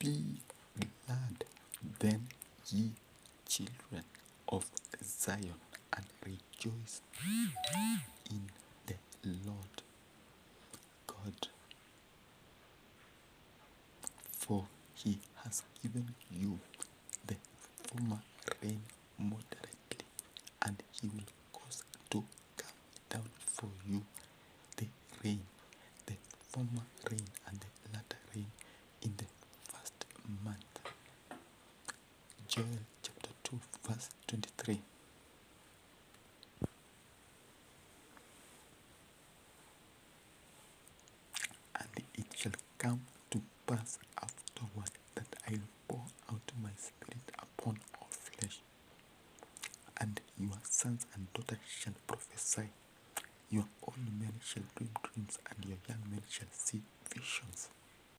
Be glad then, ye children of Zion, and rejoice in the Lord God, for he has given you the former rain moderately, and he will cause to come down for you the rain, the former rain and the latter rain in the first month. Joel chapter 2 verse 23. And it shall come to pass afterward that I will pour out my spirit upon all flesh, and your sons and daughters shall prophesy, your old men shall dream dreams, and your young men shall see visions.